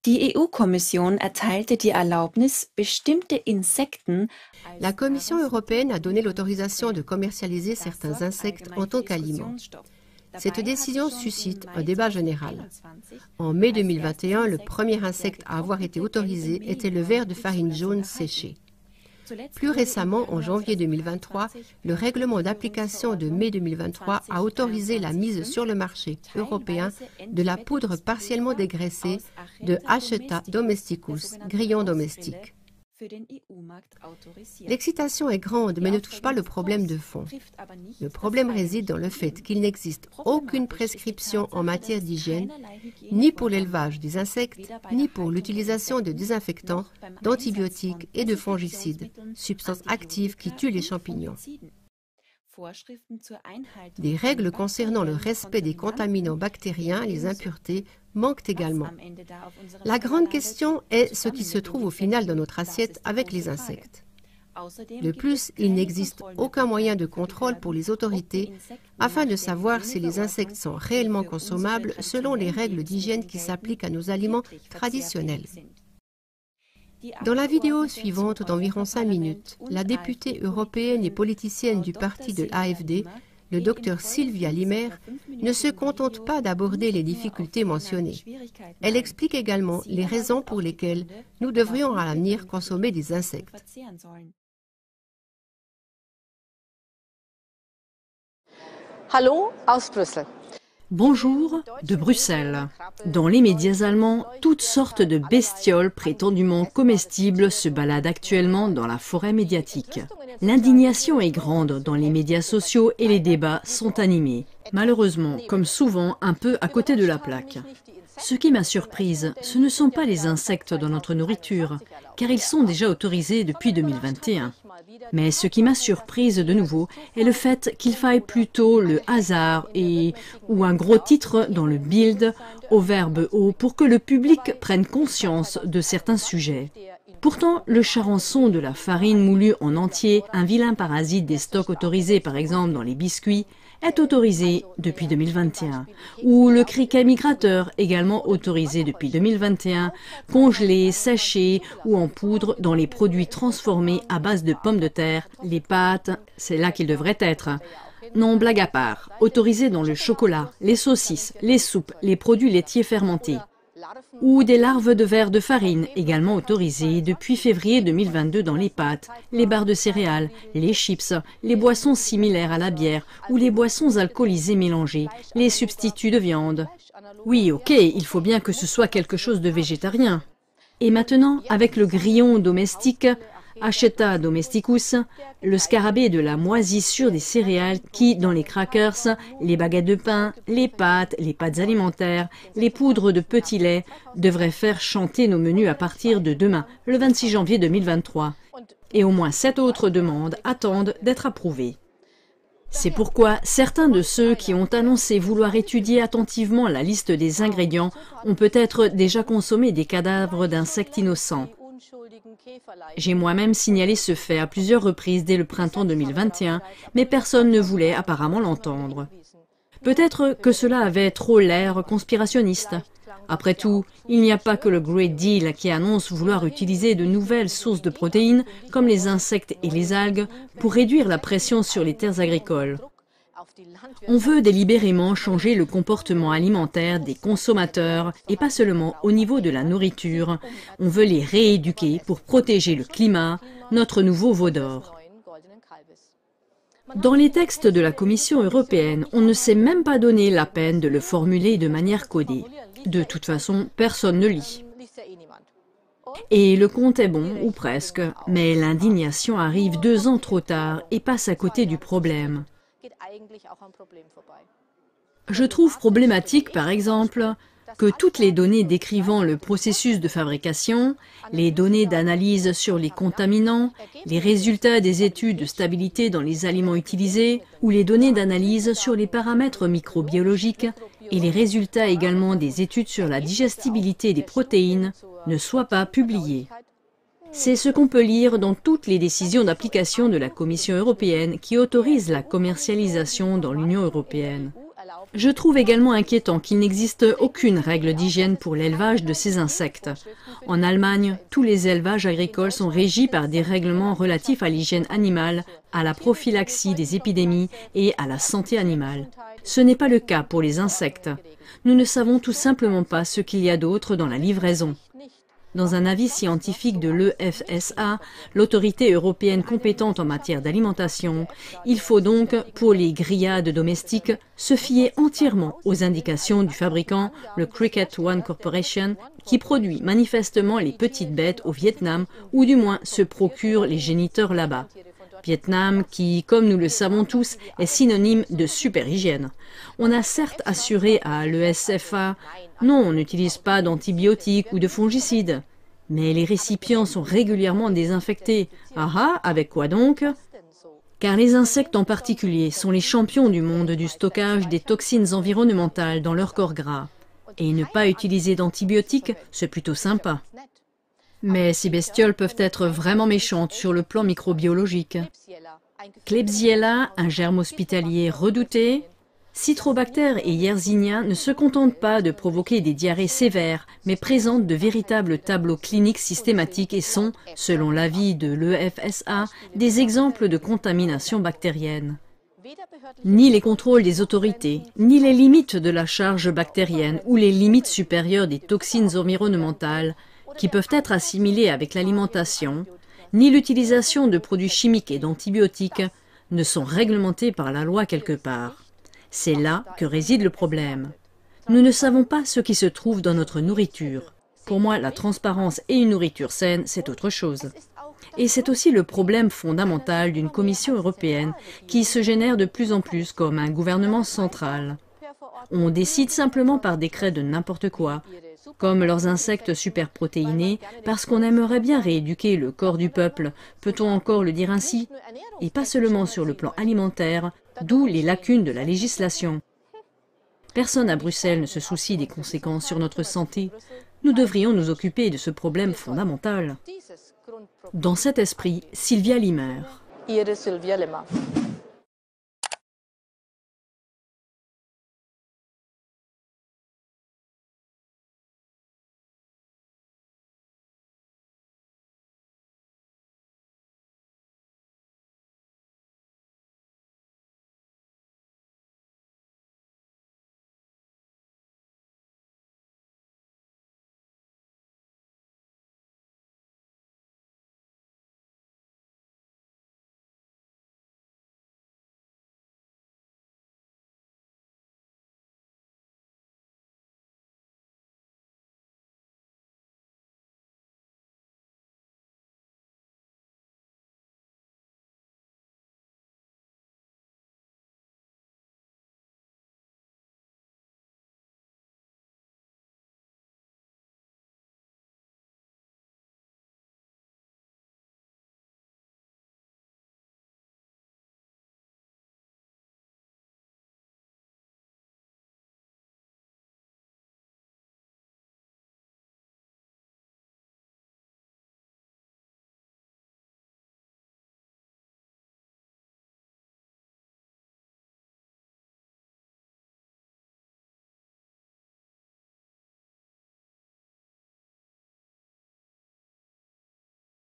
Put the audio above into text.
Die EU-Kommission erteilte die Erlaubnis, bestimmte Insekten. La Commission européenne a donné l'autorisation de commercialiser certains insectes en tant qu'aliments. Cette décision suscite un débat général. En mai 2021, le premier insecte à avoir été autorisé était le ver de farine jaune séché. Plus récemment, en janvier 2023, le règlement d'application de mai 2023 a autorisé la mise sur le marché européen de la poudre partiellement dégraissée de Hacheta domesticus, grillon domestique. L'excitation est grande, mais ne touche pas le problème de fond. Le problème réside dans le fait qu'il n'existe aucune prescription en matière d'hygiène, ni pour l'élevage des insectes, ni pour l'utilisation de désinfectants, d'antibiotiques et de fongicides, substances actives qui tuent les champignons. Des règles concernant le respect des contaminants bactériens, les impuretés, manquent également. La grande question est ce qui se trouve au final dans notre assiette avec les insectes. De plus, il n'existe aucun moyen de contrôle pour les autorités afin de savoir si les insectes sont réellement consommables selon les règles d'hygiène qui s'appliquent à nos aliments traditionnels. Dans la vidéo suivante d'environ 5 minutes, la députée européenne et politicienne du parti de l'AfD, le Dr Sylvia Limer, ne se contente pas d'aborder les difficultés mentionnées. Elle explique également les raisons pour lesquelles nous devrions à l'avenir consommer des insectes. Hallo aus Brüssel. Bonjour de Bruxelles. Dans les médias allemands, toutes sortes de bestioles prétendument comestibles se baladent actuellement dans la forêt médiatique. L'indignation est grande dans les médias sociaux et les débats sont animés. Malheureusement, comme souvent, un peu à côté de la plaque. Ce qui m'a surprise, ce ne sont pas les insectes dans notre nourriture, car ils sont déjà autorisés depuis 2021. Mais ce qui m'a surprise de nouveau est le fait qu'il faille plutôt le hasard ou un gros titre dans le Bild au verbe haut pour que le public prenne conscience de certains sujets. Pourtant, le charançon de la farine moulue en entier, un vilain parasite des stocks autorisés par exemple dans les biscuits, est autorisé depuis 2021, ou le criquet migrateur, également autorisé depuis 2021, congelé, séché ou en poudre dans les produits transformés à base de pommes de terre, les pâtes, c'est là qu'ils devraient être. Non, blague à part, autorisé dans le chocolat, les saucisses, les soupes, les produits laitiers fermentés. Ou des larves de verre de farine, également autorisées depuis février 2022 dans les pâtes, les barres de céréales, les chips, les boissons similaires à la bière ou les boissons alcoolisées mélangées, les substituts de viande. Oui, ok, il faut bien que ce soit quelque chose de végétarien. Et maintenant, avec le grillon domestique, Hacheta domesticus, le scarabée de la moisissure des céréales qui, dans les crackers, les baguettes de pain, les pâtes alimentaires, les poudres de petit lait, devraient faire chanter nos menus à partir de demain, le 26 janvier 2023. Et au moins 7 autres demandes attendent d'être approuvées. C'est pourquoi certains de ceux qui ont annoncé vouloir étudier attentivement la liste des ingrédients ont peut-être déjà consommé des cadavres d'insectes innocents. J'ai moi-même signalé ce fait à plusieurs reprises dès le printemps 2021, mais personne ne voulait apparemment l'entendre. Peut-être que cela avait trop l'air conspirationniste. Après tout, il n'y a pas que le Great Deal qui annonce vouloir utiliser de nouvelles sources de protéines, comme les insectes et les algues, pour réduire la pression sur les terres agricoles. On veut délibérément changer le comportement alimentaire des consommateurs et pas seulement au niveau de la nourriture. On veut les rééduquer pour protéger le climat, notre nouveau veau d'or. Dans les textes de la Commission européenne, on ne s'est même pas donné la peine de le formuler de manière codée. De toute façon, personne ne lit. Et le compte est bon, ou presque, mais l'indignation arrive 2 ans trop tard et passe à côté du problème. Je trouve problématique, par exemple, que toutes les données décrivant le processus de fabrication, les données d'analyse sur les contaminants, les résultats des études de stabilité dans les aliments utilisés, ou les données d'analyse sur les paramètres microbiologiques, et les résultats également des études sur la digestibilité des protéines, ne soient pas publiés. C'est ce qu'on peut lire dans toutes les décisions d'application de la Commission européenne qui autorisent la commercialisation dans l'Union européenne. Je trouve également inquiétant qu'il n'existe aucune règle d'hygiène pour l'élevage de ces insectes. En Allemagne, tous les élevages agricoles sont régis par des règlements relatifs à l'hygiène animale, à la prophylaxie des épidémies et à la santé animale. Ce n'est pas le cas pour les insectes. Nous ne savons tout simplement pas ce qu'il y a d'autre dans la livraison. Dans un avis scientifique de l'EFSA, l'autorité européenne compétente en matière d'alimentation, il faut donc, pour les grillades domestiques, se fier entièrement aux indications du fabricant, le Cricket One Corporation, qui produit manifestement les petites bêtes au Vietnam, ou du moins se procure les géniteurs là-bas. Vietnam qui, comme nous le savons tous, est synonyme de super hygiène. On a certes assuré à l'ESFA « non, on n'utilise pas d'antibiotiques ou de fongicides ». Mais les récipients sont régulièrement désinfectés. Ah ah, avec quoi donc? Car les insectes en particulier sont les champions du monde du stockage des toxines environnementales dans leur corps gras. Et ne pas utiliser d'antibiotiques, c'est plutôt sympa. Mais ces bestioles peuvent être vraiment méchantes sur le plan microbiologique. Klebsiella, un germe hospitalier redouté. Citrobacter et Yersinia ne se contentent pas de provoquer des diarrhées sévères, mais présentent de véritables tableaux cliniques systématiques et sont, selon l'avis de l'EFSA, des exemples de contamination bactérienne. Ni les contrôles des autorités, ni les limites de la charge bactérienne ou les limites supérieures des toxines environnementales, qui peuvent être assimilées avec l'alimentation, ni l'utilisation de produits chimiques et d'antibiotiques ne sont réglementés par la loi quelque part. C'est là que réside le problème. Nous ne savons pas ce qui se trouve dans notre nourriture. Pour moi, la transparence et une nourriture saine, c'est autre chose. Et c'est aussi le problème fondamental d'une Commission européenne qui se génère de plus en plus comme un gouvernement central. On décide simplement par décret de n'importe quoi, comme leurs insectes superprotéinés, parce qu'on aimerait bien rééduquer le corps du peuple, peut-on encore le dire ainsi? Et pas seulement sur le plan alimentaire, d'où les lacunes de la législation. Personne à Bruxelles ne se soucie des conséquences sur notre santé. Nous devrions nous occuper de ce problème fondamental. Dans cet esprit, Sylvia Limer. Ihre Sylvia Limmer.